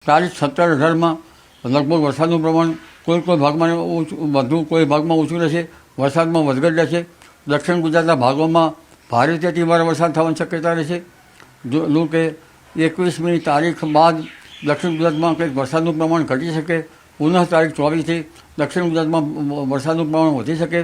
તારીખ 17-18માં લગભગ વરસાદનું પ્રમાણ કોઈ ભાગમાં વધુ, કોઈ ભાગમાં ઓછું રહેશે. વરસાદમાં વધઘટ રહેશે. દક્ષિણ ગુજરાતના ભાગોમાં ભારેથી અતિભારે વરસાદ થવાની શક્યતા રહેશે. જો કે 21મી તારીખ બાદ દક્ષિણ ગુજરાતમાં કંઈક વરસાદનું પ્રમાણ ઘટી શકે. પુનઃ તારીખ 24થી દક્ષિણ ગુજરાતમાં વરસાદનું પ્રમાણ વધી શકે.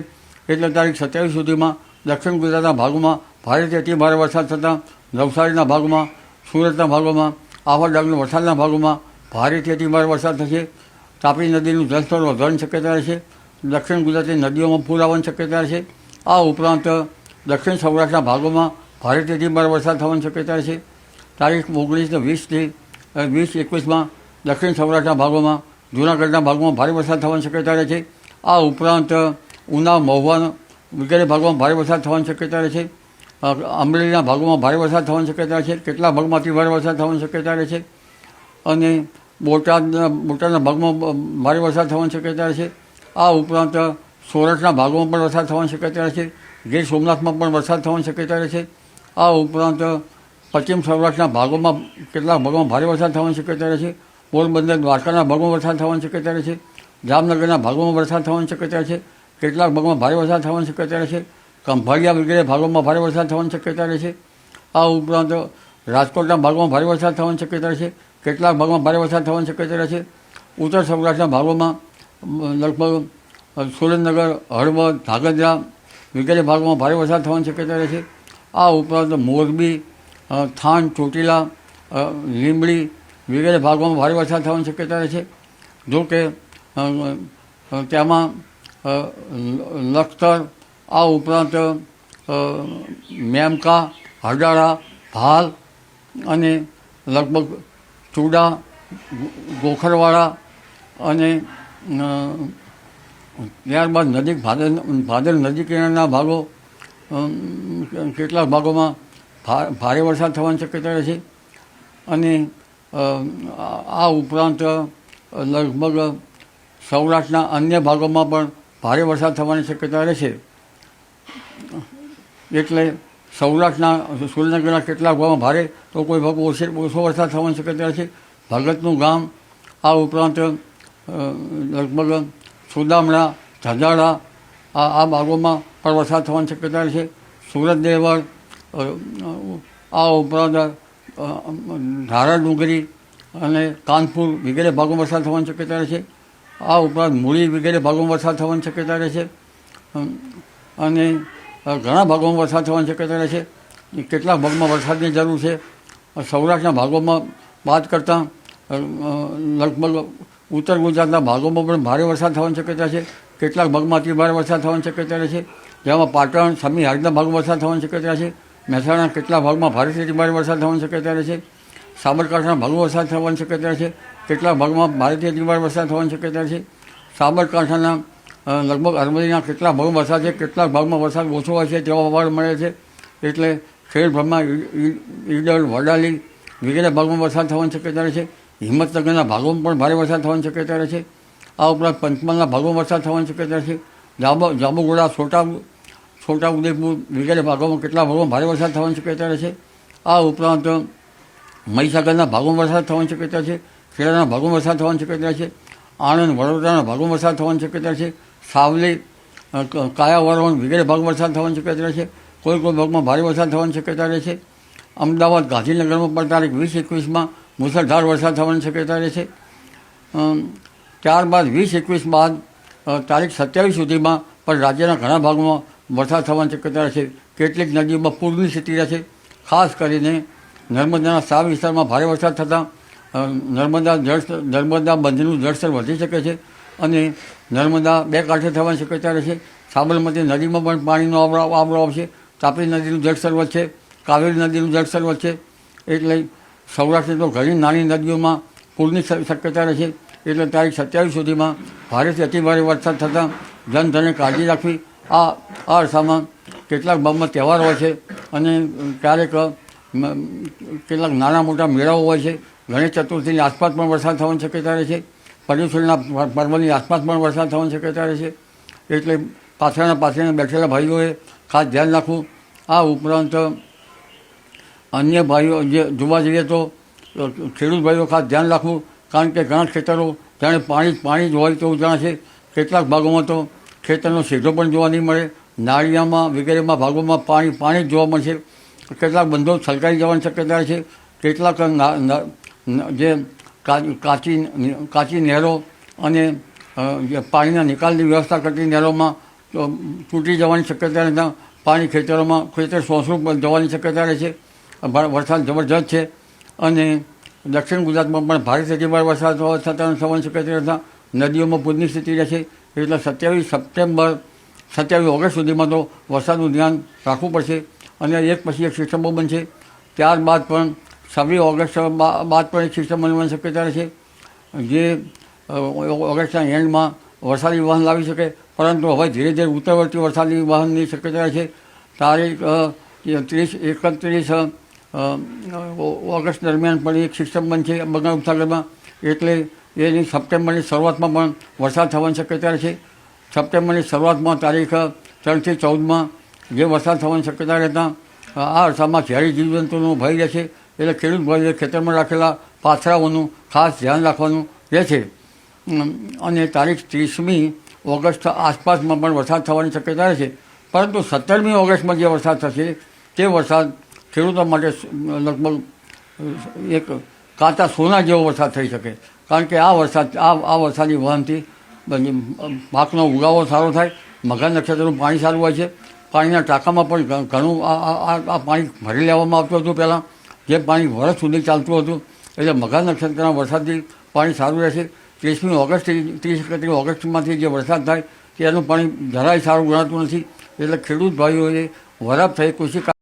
એટલે તારીખ 27 સુધીમાં દક્ષિણ ગુજરાતના ભાગોમાં ભારેથી અતિભારે વરસાદ થતાં નવસારીના ભાગોમાં, સુરતના ભાગોમાં, આહવા ડાંગના વરસાદના ભાગોમાં ભારેથી અતિભારે વરસાદ થશે. તાપી નદીનું જળસ્તર વધવાની શક્યતા રહેશે. દક્ષિણ ગુજરાતની નદીઓમાં પૂર આવવાની શક્યતા રહેશે. આ ઉપરાંત દક્ષિણ સૌરાષ્ટ્રના ભાગોમાં ભારેથી અતિભારે વરસાદ થવાની શક્યતા રહેશે. તારીખ 19-20થી 20-21માં દક્ષિણ સૌરાષ્ટ્રના ભાગોમાં, જૂનાગઢના ભાગોમાં ભારે વરસાદ થવાની શક્યતા રહે છે. આ ઉપરાંત ઉના, મહુવા વગેરે ભાગોમાં ભારે વરસાદ થવાની શક્યતા રહે છે. અમરેલીના ભાગોમાં ભારે વરસાદ થવાની શક્યતા છે. કેટલાક ભાગમાં અતિ ભારે વરસાદ થવાની શક્યતા રહે છે. અને બોટાદના ભાગમાં ભારે વરસાદ થવાની શક્યતા છે. આ ઉપરાંત સૌરાષ્ટ્રના ભાગોમાં પણ વરસાદ થવાની શક્યતા રહે છે. ગીર સોમનાથમાં પણ વરસાદ થવાની શક્યતા રહે છે. આ ઉપરાંત પશ્ચિમ સૌરાષ્ટ્રના ભાગોમાં કેટલાક ભાગોમાં ભારે વરસાદ થવાની શક્યતા રહે છે. પોરબંદર, દ્વારકાના ભાગોમાં વરસાદ થવાની શક્યતા રહે છે. જામનગરના ભાગોમાં વરસાદ થવાની શક્યતા છે. કેટલાક ભાગોમાં ભારે વરસાદ થવાની શક્યતા રહે છે. ખંભાળિયા વગેરે ભાગોમાં ભારે વરસાદ થવાની શક્યતા રહે છે. આ ઉપરાંત રાજકોટના ભાગોમાં ભારે વરસાદ થવાની શક્યતા રહે છે. કેટલાક ભાગમાં ભારે વરસાદ થવાની શક્યતા રહે છે. ઉત્તર સૌરાષ્ટ્રના ભાગોમાં લગભગ સુરેન્દ્રનગર, હળવદ, ધાંગધ્રા વગેરે ભાગોમાં ભારે વરસાદ થવાની શક્યતા રહે છે. આ ઉપરાંત મોરબી, થાન, ચોટીલા, લીંબડી વગેરે ભાગોમાં ભારે વરસાદ થવાની શક્યતા રહે છે. જો કે તેમાં લખતર, આ ઉપરાંત મેમકા, હરડાળા, ભાલ અને લગભગ ચૂડા, ગોખરવાડા અને ત્યારબાદ નજીક ભાદર નદી કિનારાના ભાગો, કેટલાક ભાગોમાં ભારે વરસાદ થવાની શક્યતા રહે છે. અને આ ઉપરાંત લગભગ સૌરાષ્ટ્રના અન્ય ભાગોમાં પણ ભારે વરસાદ થવાની શક્યતા રહે છે. એટલે સૌરાષ્ટ્રના સુરેન્દ્રનગરના કેટલાક ભાગમાં ભારે તો કોઈ ભાગ ઓછો વરસાદ થવાની શક્યતા રહે છે. ભગતનું ગામ, આ ઉપરાંત લગભગ સુદામડા, ઝઘાડા આ ભાગોમાં પણ વરસાદ થવાની શક્યતા રહે છે. સુરત, દેવળ, આ ઉપરાંત ધારા ડુંગરી અને કાનપુર વગેરે ભાગોમાં વરસાદ થવાની શક્યતા રહે છે. આ ઉપરાંત મૂળી વગેરે ભાગોમાં વરસાદ થવાની શક્યતા રહે છે. અને ઘણા ભાગોમાં વરસાદ થવાની શક્યતા રહે છે. કેટલાક ભાગમાં વરસાદની જરૂર છે. સૌરાષ્ટ્રના ભાગોમાં વાત કરતાં લગભગ ઉત્તર ગુજરાતના ભાગોમાં પણ ભારે વરસાદ થવાની શક્યતા છે. કેટલાક ભાગમાં અતિ ભારે વરસાદ થવાની શક્યતા રહે છે. જેમાં પાટણ, સમી, હારીજના ભાગમાં વરસાદ થવાની શક્યતા છે. મહેસાણા કેટલાક ભાગમાં ભારેથી અતિ ભારે વરસાદ થવાની શક્યતા રહે છે. સાબરકાંઠાના ભાગમાં વરસાદ થવાની શક્યતા છે. કેટલાક ભાગમાં ભારેથી અતિ ભારે વરસાદ થવાની શક્યતા છે. સાબરકાંઠાના લગભગ અરવલ્લીના કેટલાક ભાગમાં વરસાદ છે. કેટલાક ભાગમાં વરસાદ ઓછો હોય છે તેવા અહેવાલ મળે છે. એટલે શહેરભરમાં ઈડર, વડાલી વગેરે ભાગમાં વરસાદ થવાની શક્યતા રહે છે. હિંમતનગરના ભાગોમાં પણ ભારે વરસાદ થવાની શક્યતા રહે છે. આ ઉપરાંત પંચમહાલના ભાગોમાં વરસાદ થવાની શક્યતા છે. જાંબુઘોડા, છોટા ઉદેપુર વગેરે ભાગોમાં કેટલાક ભાગોમાં ભારે વરસાદ થવાની શક્યતા રહે છે. આ ઉપરાંત મહીસાગરના ભાગોમાં વરસાદ થવાની શક્યતા છે. ખેડાના ભાગોમાં વરસાદ થવાની શક્યતા છે. આણંદ, વડોદરાના ભાગોમાં વરસાદ થવાની શક્યતા છે. સાવલી, કાયાવરણ વગેરે ભાગમાં વરસાદ થવાની શક્યતા છે. કોઈ ભાગમાં ભારે વરસાદ થવાની શક્યતા રહે છે. અમદાવાદ, ગાંધીનગરમાં પણ તારીખ 20-21માં મુસળધાર વરસાદ થવાની શક્યતા રહે છે. ત્યારબાદ 20-21 બાદ તારીખ 27 સુધીમાં પણ રાજ્યના ઘણા ભાગોમાં વરસાદ થવાની શક્યતા રહે છે. કેટલીક નદીઓમાં પૂરની સ્થિતિ રહે છે. ખાસ કરીને નર્મદાના સાવ વિસ્તારમાં ભારે વરસાદ થતાં નર્મદા બંધનું જળસ્તર વધી શકે છે. અને નર્મદા બે કાંઠે થવાની શક્યતા રહે છે. સાબરમતી નદીમાં પણ પાણીનો આવરો આવશે. તાપી નદીનું જળસ્તર વધશે. કાવેરી નદીનું જળસ્તર વધશે. એટલે સૌરાષ્ટ્રની તો ઘણી નાની નદીઓમાં પૂરની શક્યતા રહે છે. એટલે તારીખ 27 સુધીમાં ભારેથી અતિભારે વરસાદ થતાં જનધને કાળજી રાખવી. આ અરસામાં કેટલાક ભાગમાં તહેવાર હોય છે અને ક્યારેક કેટલાક નાના મોટા મેળાઓ હોય છે. ગણેશ ચતુર્થીની આસપાસ પણ વરસાદ થવાની શક્યતા રહે છે. પર્યુષણના પર્વની આસપાસ પણ વરસાદ થવાની શક્યતા રહે છે. એટલે પાછળના બેઠેલા ભાઈઓએ ખાસ ધ્યાન રાખવું. આ ઉપરાંત અન્ય ભાઈઓ જે જોવા જઈએ તો ખેડૂત ભાઈઓ ખાસ ધ્યાન રાખવું કારણ કે ઘણા ખેતરો જાણે પાણી જ હોય તેવું જાણે છે. કેટલાક ભાગોમાં તો ખેતરનો સીધો પણ જોવા નહીં મળે. નાળિયામાં વગેરેમાં ભાગોમાં પાણી જ જોવા મળશે. કેટલાક બંધો છલકાઈ જવાની શક્યતા છે. કેટલાક જે કાચી નહેરો અને જે પાણીના નિકાલની વ્યવસ્થા કરતી નહેરોમાં તૂટી જવાની શક્યતા રહેતા પાણી ખેતર સોંસરું જવાની શક્યતા રહે છે. વરસાદ જબરજસ્ત છે અને દક્ષિણ ગુજરાતમાં પણ ભારેથી અતિભારે વરસાદ થવાની શક્યતા રહેતા નદીઓમાં પૂરની સ્થિતિ રહેશે. એટલે 27 ઓગસ્ટ સુધીમાં તો વરસાદનું ધ્યાન રાખવું પડશે અને એક પછી એક સિસ્ટમો બનશે. ત્યારબાદ પણ 26 ઓગસ્ટ બાદ પણ એક સિસ્ટમ બનવાની શક્યતા રહેશે જે ઓગસ્ટના એન્ડમાં વરસાદી વાહન લાવી શકે. પરંતુ હવે ધીરે ધીરે ઉત્તરવર્તી વરસાદી વાહનની શક્યતા રહે છે. તારીખ 31 ઓગસ્ટ દરમિયાન પણ એક સિસ્ટમ બનશે બંગાળ ઉપસાગરમાં. એટલે એની સપ્ટેમ્બરની શરૂઆતમાં પણ વરસાદ થવાની શક્યતા રહે છે. સપ્ટેમ્બરની શરૂઆતમાં તારીખ 3 થી 14 જે વરસાદ થવાની શક્યતા રહેતા આ અરસામાં ઝેરી જીવજંતુનો ભય રહેશે. એટલે ખેડૂત ભાઈઓએ ખેતરમાં રાખેલા પાથરાઓનું ખાસ ધ્યાન રાખવાનું રહે છે. અને તારીખ 30મી ઓગસ્ટ આસપાસમાં પણ વરસાદ થવાની શક્યતા રહે છે. પરંતુ 17મી ઓગસ્ટમાં જે વરસાદ થશે તે વરસાદ ખેડૂતો માટે લગભગ એક કાચા સોના જેવો વરસાદ થઈ શકે. કારણ કે આ વરસાદી વહનથી પાકનો ઉગાવો સારો થાય. મઘા નક્ષત્રનું પાણી સારું હોય છે. પાણીના ટાંકામાં પણ ઘણું આ પાણી ભરી લેવામાં આવતું હતું પહેલાં, જે પાણી વર્ષ સુધી ચાલતું હતું. એટલે મઘા નક્ષત્રના વરસાદથી પાણી સારું રહેશે. 30મી ઓગસ્ટથી 31 ઓગસ્ટમાંથી જે વરસાદ થાય તેનું પાણી જરાય સારું ગણાતું નથી. એટલે ખેડૂત ભાઈઓએ વરાપ થઈ કૃષિ